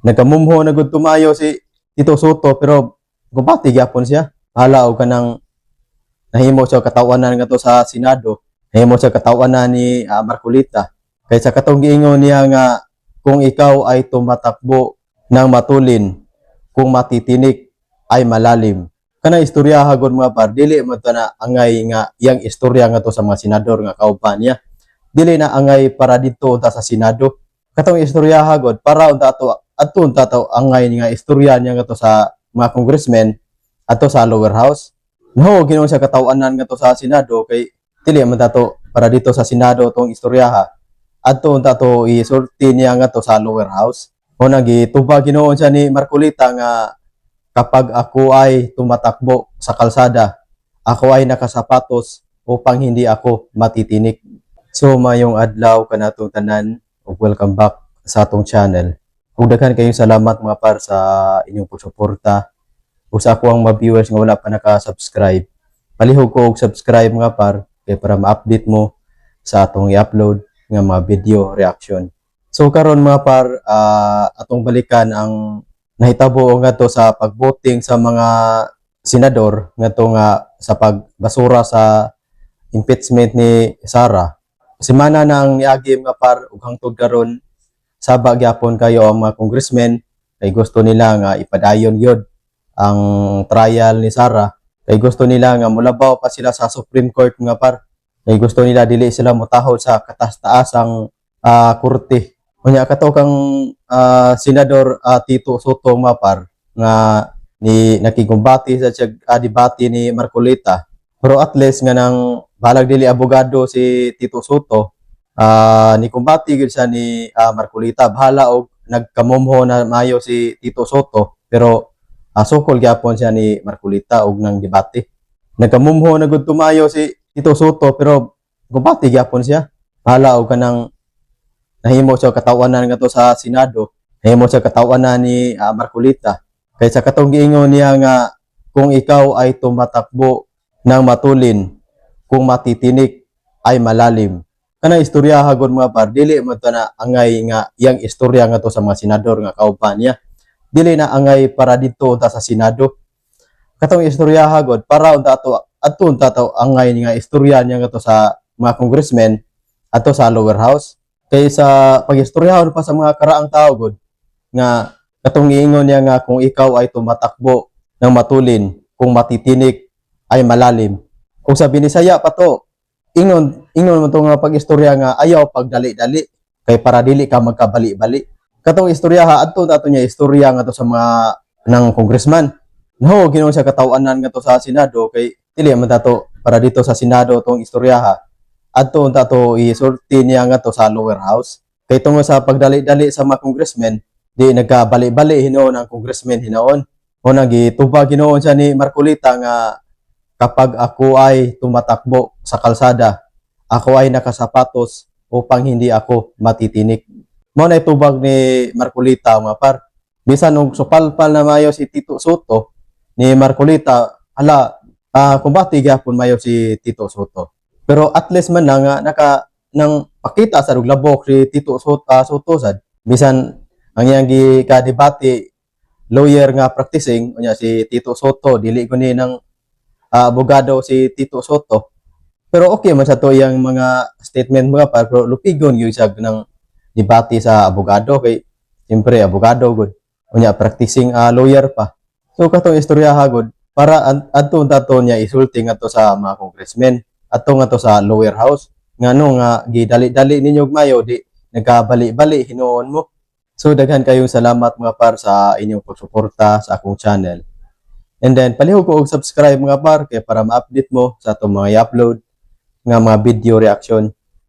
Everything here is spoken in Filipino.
Nagkamumho na gud tumayo si Tito Soto pero gubati gyapon siya. Hala og kanang nahimo siya katawanan ngadto sa Senado. Nahimo siya katawanan ni Marcolita. Kay sa katong giingon niya nga kung ikaw ay tumatakbo ng matulin, kung matitinik ay malalim. Kana istorya hagod mga par, dili man ta na angay nga iyang istorya ngadto sa mga senador nga kauban niya. Dili na angay para dito unta sa Senado. Katong istorya hagod para unta ato angay nga istorya niya ngadto sa mga congressmen ato sa lower house. No, ginoon siya katawanan ngadto sa Senado kay dili man tato para dito sa Senado tong istoryaha. Adto unta to isulti niya ngadto sa lower house. O nagitubag ginoon siya ni Marcolita nga kapag ako ay tumatakbo sa kalsada, ako ay nakasapatos upang hindi ako matitinik. So mayong adlaw kanatong tanan ug welcome back sa atong channel. Ug daghan kayong salamat mga par sa inyong pagsuporta. Ug sa ako ang mga viewers nga wala pa naka-subscribe, palihog ko og subscribe mga par kay para ma-update mo sa atong i-upload nga mga video reaction. So karon mga par, atong balikan ang nahitabo ngadto sa pagboting sa mga senador ngadto nga sa pagbasura sa impeachment ni Sara. Semana na ang niagi mga par ug hangtod karon saba gyapon kayo ang mga congressmen kay gusto nila nga ipadayon gyud ang trial ni Sara. Kay gusto nila nga mulabaw pa sila sa Supreme Court mga par. Kay gusto nila dili sila motahod sa kataas-taasang korte. Unya kato kang senador Tito Soto mga par nga ni nakigumbati sa debate ni Marcolita. Pero at least nga nang balag dili abogado si Tito Soto, ni kumbati gid siya ni Marcolita. Bahala og nagkamumho na mayo si Tito Soto pero sukol gyapon siya ni Marcolita og nang debate. Nagkamumho na gud tumayo si Tito Soto pero kumbati gyapon siya. Bahala og kanang nahimo siya katawanan ngadto sa Senado. Nahimo siya katawanan ni Marcolita. Kay sa katong giingon niya nga kung ikaw ay tumatakbo ng matulin, kung matitinik ay malalim. Kana istorya hagod mga par, dili man ta na angay nga iyang istorya ngadto sa mga senador nga kauban niya. Dili na angay para dito unta sa Senado. Katong istorya hagod para unta ato angay nga istorya niya ngadto sa mga congressmen ato sa lower house. Kay sa pagistoryahon pa sa mga karaang tao gud nga katong giingon niya nga kung ikaw ay tumatakbo ng matulin, kung matitinik ay malalim. Kung sa Binisaya pa to, ingon mo to nga pagistorya nga ayaw pagdali-dali kay para dili ka magkabali-bali. Katong istorya ha adto niya istorya nga to sa mga nang congressman. No, ginoon siya katawanan nga to sa Senado kay dili man tato para dito sa Senado tong istorya ha. Adto to isulti niya nga to sa lower house. Kay tungo sa pagdali-dali sa mga congressmen, di nagkabali-bali hinoon ang congressmen hinoon. O nagitubag hinoon siya ni Marcolita nga kapag ako ay tumatakbo sa kalsada, ako ay nakasapatos upang hindi ako matitinik. Mo na itubag ni Marcolita mga par. Bisan og supalpal na mayo si Tito Soto ni Marcolita, hala, kumbati gyapon mayo si Tito Soto. Pero at least man na nga nang pakita sa ruglabok si Tito Soto sad. Bisan ang iyang gika-debate lawyer nga practicing unya si Tito Soto, dili ko ni nang abogado si Tito Soto. Pero okay man sa to yang mga statement mga par, pero lupigon gyud siya ng debate sa abogado kay siyempre abogado gud. Unya practicing lawyer pa. So katong istorya hagod para adto niya isulti ngadto sa mga congressmen ato nga to sa lower house ngano nga gidali-dali ninyo mayo di nagkabali-bali hinuon mo. So daghan kayong salamat mga par sa inyong pagsuporta sa akong channel. And then palihog ko og subscribe mga par kay para ma-update mo sa atong mga i-upload nga mga video reaction.